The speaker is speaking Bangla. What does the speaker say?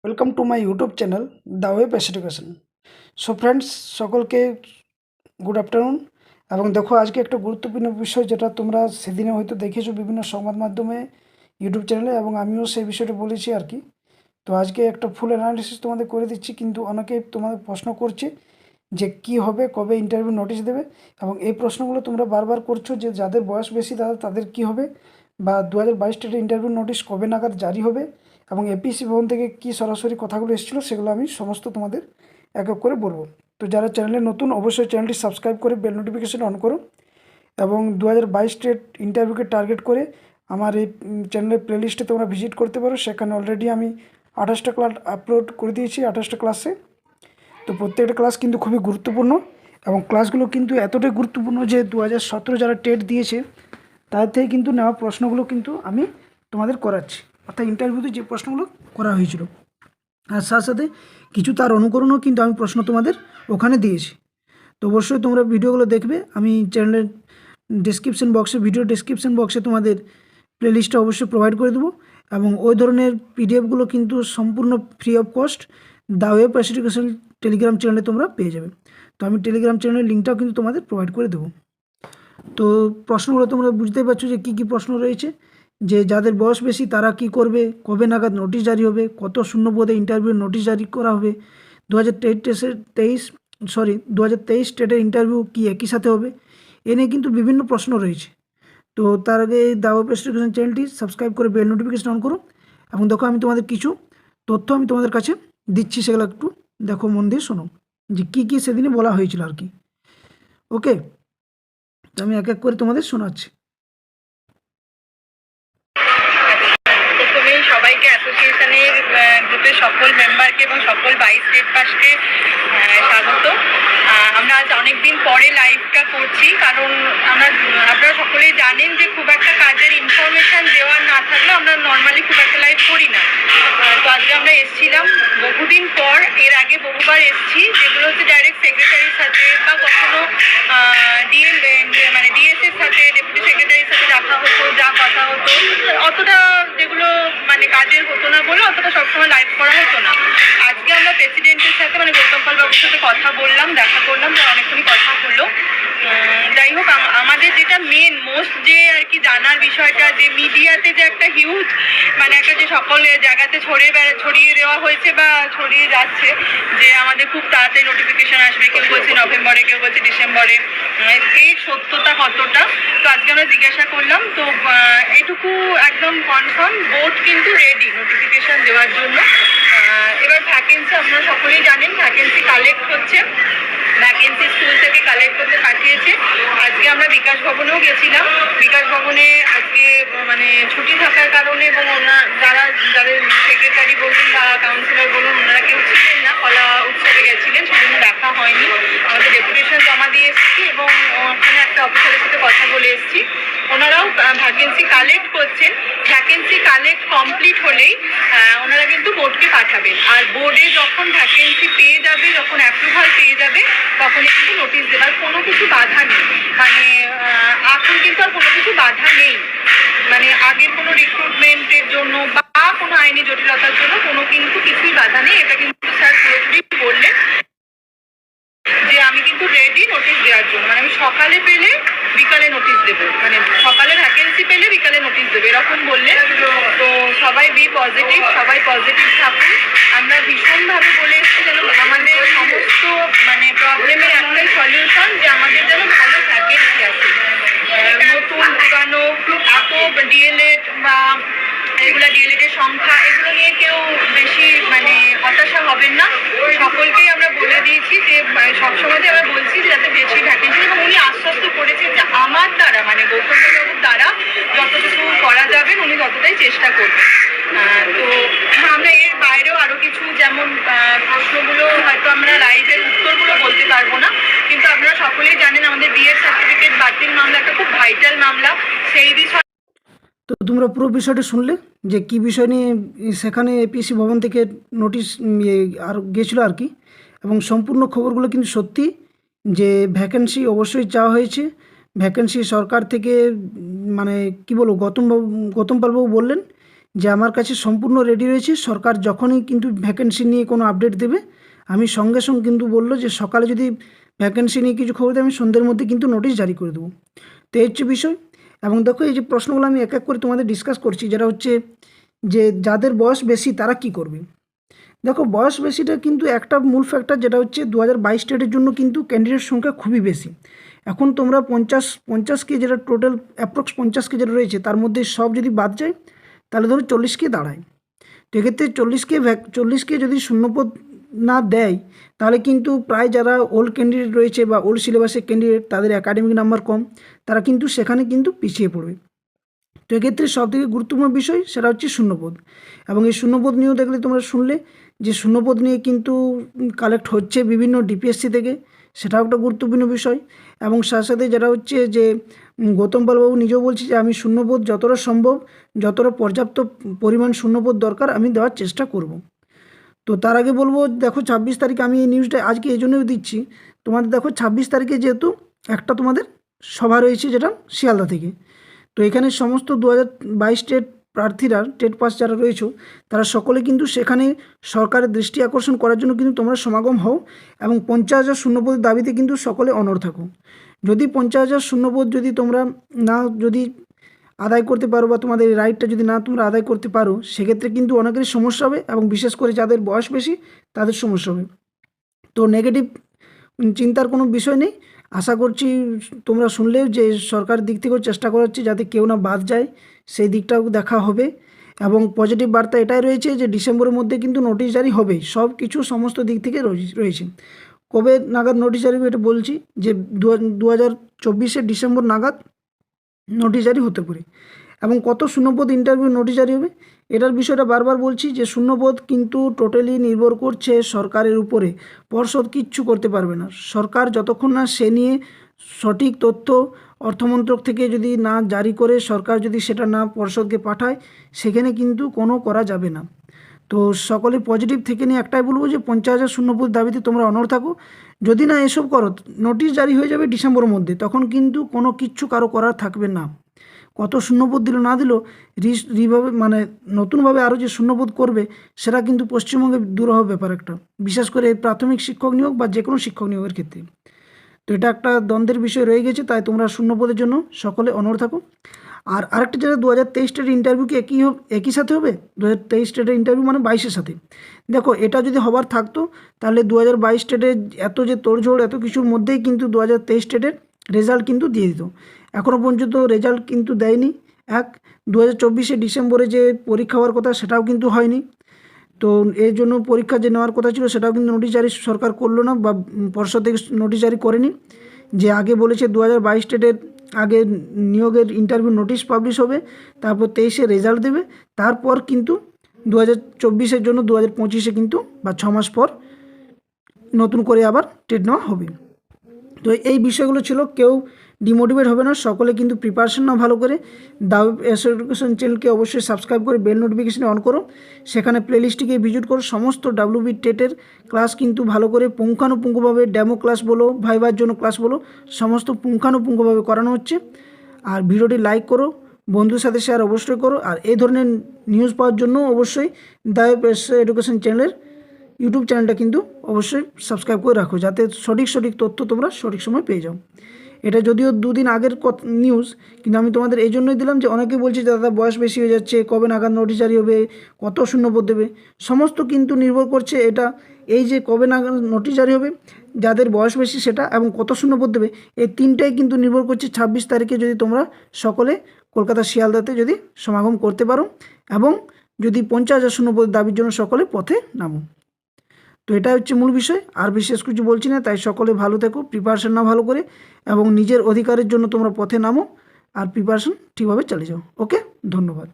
Welcome to my YouTube channel the web education. So friends, সকলকে গুড আফটারনুন। এবং দেখো, আজকে একটা গুরুত্বপূর্ণ বিষয় যেটা তোমরা সেদিনে হয়তো দেখেছো বিভিন্ন সংবাদ মাধ্যমে, ইউটিউব চ্যানেলে, এবং আমিও সেই বিষয়টা বলেছি আর কি। তো আজকে একটা ফুল অ্যানালিসিস তোমাদের করে দিচ্ছি, কিন্তু অনেকে তোমাদের প্রশ্ন করছে যে কি হবে, কবে ইন্টারভিউ নোটিশ দেবে, এবং এই প্রশ্নগুলো তোমরা বারবার করছো যে যাদের বয়স বেশি তাদের কি হবে, বা 2022 স্টেটে ইন্টারভিউ নোটিশ কবে নাগাদ জারি হবে, এবং এপিসি ভবন থেকে কি সরাসরি কথাগুলো এসেছিলো সেগুলো আমি সমস্ত তোমাদের এক এক করে বলবো। তো যারা চ্যানেলে নতুন, অবশ্যই চ্যানেলটি সাবস্ক্রাইব করে বেল নোটিফিকেশন অন করো, এবং 2022 স্টেট ইন্টারভিউকে টার্গেট করে আমার এই চ্যানেলের প্লেলিস্টে তোমরা ভিজিট করতে পারো। সেখানে অলরেডি আমি 28টা ক্লাস আপলোড করে দিয়েছি, 28টা ক্লাসে। তো প্রত্যেকটা ক্লাস কিন্তু খুবই গুরুত্বপূর্ণ, এবং ক্লাসগুলো কিন্তু এতটাই গুরুত্বপূর্ণ যে 2017 যারা টেট দিয়েছে তাদের থেকে কিন্তু নেওয়া প্রশ্নগুলো কিন্তু আমি তোমাদের করাচ্ছি, অর্থাৎ ইন্টারভিউতে যে প্রশ্নগুলো করা হয়েছিল। আর সাথে সাথে কিছু তার অনুকরণও কিন্তু আমি প্রশ্ন তোমাদের ওখানে দিয়েছি। তো অবশ্যই তোমরা ভিডিওগুলো দেখবে। আমি চ্যানেলের ডিসক্রিপশন বক্সে, ভিডিও ডিসক্রিপশন বক্সে তোমাদের প্লেলিস্টটা অবশ্যই প্রোভাইড করে দেবো, এবং ওই ধরনের পিডিএফগুলো কিন্তু সম্পূর্ণ free of cost the web education Telegram চ্যানেলে তোমরা পেয়ে যাবে। তো আমি টেলিগ্রাম চ্যানেলের লিঙ্কটাও কিন্তু তোমাদের প্রোভাইড করে দেবো। তো প্রশ্নগুলো তোমরা বুঝতেই পারছো যে কী কী প্রশ্ন রয়েছে, যে যাদের বয়স বেশি তারা কি করবে, কবে নাগাদ নোটিশ জারি হবে, কত শূন্যপদে ইন্টারভিউ নোটিশ জারি করা হবে, 2023 স্টেটের ইন্টারভিউ কি একই সাথে হবে, এ নিয়ে কিন্তু বিভিন্ন প্রশ্ন রয়েছে। তো তার আগে এই দ্য ওয়েব এডুকেশন চ্যানেলটি সাবস্ক্রাইব করে বেল নোটিফিকেশন অন করো, এবং দেখো আমি তোমাদের কিছু তথ্য আমি তোমাদের কাছে দিচ্ছি, সেগুলো একটু দেখো, মন দিয়ে শোনো যে কী কী সেদিনে বলা হয়েছিল আর কি। ওকে, তো আমি এক এক করে তোমাদের শোনাচ্ছি। প্রথমেই সবাইকে অ্যাসোসিয়েশনের গ্রুপের সকল মেম্বারকে এবং সকল 22 স্টেট পাসকে স্বাগত। আমরা আজ অনেকদিন পরে লাইভটা করছি, কারণ আপনারা সকলেই জানেন যে খুব একটা কাজের ইনফরমেশন দেওয়ার না থাকলে আমরা নর্মালি খুব একটা লাইভ করি না। তো আজকে আমরা এসেছিলাম বহুদিন পর, এর আগে বহুবার এসেছি, যেগুলো হচ্ছে ডাইরেক্ট সেক্রেটারির সাথে বা কখনো ডিএসের সাথে, ডেপুটি সেক্রেটারির সাথে দেখা হতো, যা কথা হতো, অতটা যেগুলো কাজের হতো না বলে অতটা সবসময় লাইভ করা হতো না। আজকে আমরা প্রেসিডেন্টের সাথে গৌতম পাল বাবুর সাথে কথা বললাম, দেখা করলাম, তো অনেকক্ষণই কথা হলো। যাই হোক, আমাদের যেটা মেন মোস্ট যে আর কি জানার বিষয়টা, যে মিডিয়াতে যে একটা হিউজ একটা যে সকল জায়গাতে ছড়িয়ে দেওয়া হয়েছে বা ছড়িয়ে যাচ্ছে, যে আমাদের খুব তাড়াতাড়ি নোটিফিকেশন আসবে, কেউ বলছে নভেম্বরে, কেউ বলছে ডিসেম্বরে, এর সত্যতা কতটা। তো আজকে আমরা জিজ্ঞাসা করলাম, তো এটুকু একদম কনফার্ম, বোর্ড কিন্তু রেডি নোটিফিকেশন দেওয়ার জন্য। এবার ভ্যাকেন্সি আপনারা সকলেই জানেন, ভ্যাকেন্সি কালেক্ট হচ্ছে, ভ্যাকেন্সি স্কুল থেকে কালেক্ট করতে পাঠিয়েছে। আজকে আমরা বিকাশ ভবনেও গেছিলাম। বিকাশ ভবনে আজকে ছুটি থাকার কারণে, এবং যাদের সেক্রেটারি বলুন বা কাউন্সিলর বলুন, ওনারা কেউ ছিলেন না, কলা উৎসবে গেছিলেন, সেজন্য দেখা হয়নি। আমাদের ডেপুটেশন জমা দিয়ে এসেছি, এবং ওখানে একটা অফিসারের সাথে কথা বলে এসেছি। ওনারাও ভ্যাকেন্সি কালেক্ট করছেন। ভ্যাকেন্সি কালেক্ট কমপ্লিট হলেই ওনারা কিন্তু বোর্ডকে পাঠাবেন, আর বোর্ডে যখন ভ্যাকেন্সি পেয়ে যাবে, যখন অ্যাপ্রুভাল পেয়ে যাবে, তখনই কিন্তু নোটিশ দেবার কোনো কিছু বাধা নেই। এখন কিন্তু আর কোনো কিছু বাধা নেই, আগের কোনো রিক্রুটমেন্টের জন্য বা কোনো আইনি জটিলতার জন্য কোনো কিন্তু কিছুই বাধা নেই। এটা কিন্তু স্যার পুরোপুরি বললেন যে আমি কিন্তু রেডি নোটিশ দেওয়ার জন্য, আমি সকালে পেলে বিকালে নোটিশ দেবো, সকালে ভ্যাকেন্সি পেলে বিকালে নোটিশ দেবে, এরকম বললেন। তো সবাই বি পজিটিভ, সবাই পজিটিভ থাকুন। আমরা ভীষণভাবে বলে এসেছি যেন আমাদের সমস্ত প্রবলেমের একটাই সলিউশন, যে আমাদের যেন ভালো ভ্যাকেন্সি আছে। নতুন পুরানো এত ডিএলএড বা ডিএলএড এর সংখ্যা, এগুলো নিয়ে কেউ বেশি হতাশা হবেন না। সকলকেই আমরা বলে দিয়েছি যে সবসময় আমরা বলছি যে যাতে বেশি ভ্যাকেন্সি, এবং উনি আশ্বস্ত করেছেন যে আমার দ্বারা গৌতম বাবুর দ্বারা যতটুকু করা যাবে উনি ততটাই চেষ্টা করবেন। তো আমরা এর বাইরেও আরো কিছু, যেমন প্রশ্নগুলো হয়তো আমরা লাইভের উত্তরগুলো বলতে পারবো না, কিন্তু আপনারা সকলেই জানেন আমাদের বিএড সার্টিফিকেট বাতিল মামলা একটা খুব ভাইটাল মামলা, সেই বিষয়ে। তো তোমরা পুরো বিষয়টা শুনলে যে কী বিষয় নিয়ে সেখানে এপিসি ভবন থেকে নোটিশ আর গিয়েছিলো আর কি, এবং সম্পূর্ণ খবরগুলো কিন্তু সত্যি, যে ভ্যাকেন্সি অবশ্যই চাওয়া হয়েছে। ভ্যাকেন্সি সরকার থেকে কি বলবো, গৌতম পালবাবু বললেন যে আমার কাছে সম্পূর্ণ রেডি রয়েছে, সরকার যখনই কিন্তু ভ্যাকেন্সি নিয়ে কোনো আপডেট দেবে আমি সঙ্গে সঙ্গে কিন্তু বললো যে সকালে যদি ভ্যাকেন্সি নিয়ে কিছু খবর দেয় আমি সন্ধ্যের মধ্যে কিন্তু নোটিশ জারি করে দেবো। তো এই হচ্ছে বিষয়। এবং দেখো এই যে প্রশ্নগুলো আমি এক এক করে তোমাদের ডিসকাস করছি, যেটা হচ্ছে যে যাদের বয়স বেশি তারা কি করবে। দেখো বয়স বেশিটা কিন্তু একটা মূল ফ্যাক্টর, যেটা হচ্ছে 2022 স্টেটের জন্য কিন্তু ক্যান্ডিডেট সংখ্যা খুবই বেশি। এখন তোমরা 50 যেটা টোটাল অ্যাপ্রক্স 50 যেটা রয়েছে তার মধ্যে সব যদি বাদ যায় তাহলে ধরো 40 দাঁড়ায়। তো এক্ষেত্রে 40 যদি শূন্যপদ না দেয় তাহলে কিন্তু প্রায় যারা ওল্ড ক্যান্ডিডেট রয়েছে বা ওল্ড সিলেবাসের ক্যান্ডিডেট তাদের একাডেমিক নাম্বার কম, তারা কিন্তু সেখানে কিন্তু পিছিয়ে পড়বে। তো এক্ষেত্রে সবথেকে গুরুত্বপূর্ণ বিষয় সেটা হচ্ছে শূন্যপদ। এবং এই শূন্যপদ নিয়েও দেখলে তোমরা শুনলে যে শূন্যপদ নিয়ে কিন্তু কালেক্ট হচ্ছে বিভিন্ন ডিপিএসসি থেকে, সেটাও একটা গুরুত্বপূর্ণ বিষয়। এবং সাথে সাথে যেটা হচ্ছে যে গৌতম পালবাবু নিজেও বলছে যে আমি শূন্যপদ যতটা সম্ভব, যতটা পর্যাপ্ত পরিমাণ শূন্যপদ দরকার আমি দেওয়ার চেষ্টা করব। তো তার আগে বলবো, দেখো 26 তারিখ আমি এই নিউজটা আজকে এই জন্যই দিচ্ছি তোমাদের। দেখো 26 তারিখে যেহেতু একটা তোমাদের সভা রয়েছে যেটা শিয়ালদা থেকে, তো এখানে সমস্ত 2022 টেট প্রার্থীরা, টেট পাস যারা রয়েছে তারা সকলে কিন্তু সেখানে সরকারের দৃষ্টি আকর্ষণ করার জন্য কিন্তু তোমরা সমাগম হও এবং 50,000 শূন্যপদের দাবিতে কিন্তু সকলে অনড় থাকো। যদি 50,000 শূন্যপদ যদি তোমরা না যদি আদায় করতে পারো বা তোমাদের এই রাইটটা যদি না তোমরা আদায় করতে পারো, সেক্ষেত্রে কিন্তু অনেকেরই সমস্যা হবে এবং বিশেষ করে যাদের বয়স বেশি তাদের সমস্যা হবে। তো নেগেটিভ চিন্তার কোনো বিষয় নেই। আশা করছি তোমরা শুনলেও যে সরকারের দিক থেকেও চেষ্টা করা হচ্ছে যাতে কেউ না বাদ যায়, সেই দিকটাও দেখা হবে। এবং পজিটিভ বার্তা এটাই রয়েছে যে ডিসেম্বরের মধ্যে কিন্তু নোটিশ জারি হবেই, সব কিছু সমস্ত দিক থেকে রয়েছে। কবে নাগাদ নোটিশ জারি হবে এটা বলছি যে 2024 ডিসেম্বর নাগাদ নোটিশ জারি হতে পারে। এবং কত শূন্যপদ ইন্টারভিউ নোটিশ জারি হবে এটার বিষয়টা বারবার বলছি যে শূন্যপদ কিন্তু টোটালি নির্ভর করছে সরকারের উপরে। পর্ষদ কিচ্ছু করতে পারবে না। সরকার যতক্ষণ না সে নিয়ে সঠিক তথ্য অর্থমন্ত্রক থেকে যদি না জারি করে, সরকার যদি সেটা না পর্ষদকে পাঠায়, সেখানে কিন্তু কোনো করা যাবে না। তো সকলে পজিটিভ থেকে নিয়ে একটাই বলবো যে 50,000 শূন্যপদ দাবিতে তোমরা অনড় থাকো। যদি না এসব করো নোটিশ জারি হয়ে যাবে ডিসেম্বরের মধ্যে, তখন কিন্তু কোনো কিচ্ছু কারো করার থাকবে না। কত শূন্যপদ দিল না দিল রিভাবে মানে নতুনভাবে আরও যে শূন্যপদ করবে সেটা কিন্তু পশ্চিমবঙ্গে দুরূহ ব্যাপার একটা, বিশেষ করে প্রাথমিক শিক্ষক নিয়োগ বা যে কোনো শিক্ষক নিয়োগের ক্ষেত্রে। তো এটা একটা দ্বন্দ্বের বিষয় রয়ে গেছে, তাই তোমরা শূন্যপদের জন্য সকলে অনড় থাকো। আর আরেকটা যেটা 2023 স্টেটের ইন্টারভিউ কি একই সাথে হবে? 2023 স্টেটের ইন্টারভিউ মানে 22-এর সাথে। দেখো এটা যদি হবার থাকতো তাহলে 2022 স্টেটের এত যে তোড়জোড় এত কিছুর মধ্যেই কিন্তু 2023 স্টেটের রেজাল্ট কিন্তু দিয়ে দিত। এখনও পর্যন্ত রেজাল্ট কিন্তু দেয়নি। 2024 ডিসেম্বরে যে পরীক্ষা হওয়ার কথা সেটাও কিন্তু হয়নি। তো এর জন্য পরীক্ষা যে নেওয়ার কথা ছিল সেটাও কিন্তু নোটিশ জারি সরকার করলো না বা পর্ষদ থেকে নোটিশ জারি করেনি। যে আগে বলেছে 2022 স্টেটের আগে নিয়োগের ইন্টারভিউ নোটিশ পাবলিশ হবে, তারপর 23-এ রেজাল্ট দেবে, তারপর কিন্তু 2024 জন্য 2025 কিন্তু বা 6 মাস পর নতুন করে আবার টেট নেওয়া হবে। তো এই বিষয়গুলো ছিল, কেউ ডিমোটিভেট হবে না, সকলে কিন্তু প্রিপারেশন নাও ভালো করে। দাওয়েব এডুকেশন চ্যানেলকে অবশ্যই সাবস্ক্রাইব করে বেল নোটিফিকেশানে অন করো, সেখানে প্লেলিস্টটিকে ভিজিট করো। সমস্ত WB টেটের ক্লাস কিন্তু ভালো করে পুঙ্খানুপুঙ্খভাবে, ডেমো ক্লাস বলো, ভাইবার জন্য ক্লাস বলো, সমস্ত পুঙ্খানুপুঙ্খভাবে করানো হচ্ছে। আর ভিডিওটি লাইক করো, বন্ধুদের সাথে শেয়ার অবশ্যই করো। আর এই ধরনের নিউজ পাওয়ার জন্য অবশ্যই দাওয়েব এডুকেশন চ্যানেলের ইউটিউব চ্যানেলটা কিন্তু অবশ্যই সাবস্ক্রাইব করে রাখো, যাতে সঠিক তথ্য তোমরা সঠিক সময় পেয়ে যাও। এটা যদিও 2 দিন আগের নিউজ, কিন্তু আমি তোমাদের এই জন্যই দিলাম যে অনেকে বলছে যে দাদা বয়স বেশি হয়ে যাচ্ছে, কবে নাগাদ নোটিশ জারি হবে, কত শূন্যপদ দেবে, সমস্ত কিন্তু নির্ভর করছে এটা এই যে কবে নাগাদ নোটিশ জারি হবে, যাদের বয়স বেশি সেটা, এবং কত শূন্যপদ দেবে, এই তিনটাই কিন্তু নির্ভর করছে 26 তারিখে যদি তোমরা সকলে কলকাতা শিয়ালদাতে যদি সমাগম করতে পারো এবং যদি 50,000 শূন্যপদের দাবির জন্য সকলে পথে নামো। তো এটা হচ্ছে মূল বিষয়, আর বিশেষ কিছু বলছি না। তাই সকলে ভালো থেকো, প্রিপারেশন নাও ভালো করে, এবং নিজের অধিকারের জন্য তোমরা পথে নামো আর প্রিপারেশন ঠিকভাবে চালিয়ে যাও। ওকে, ধন্যবাদ।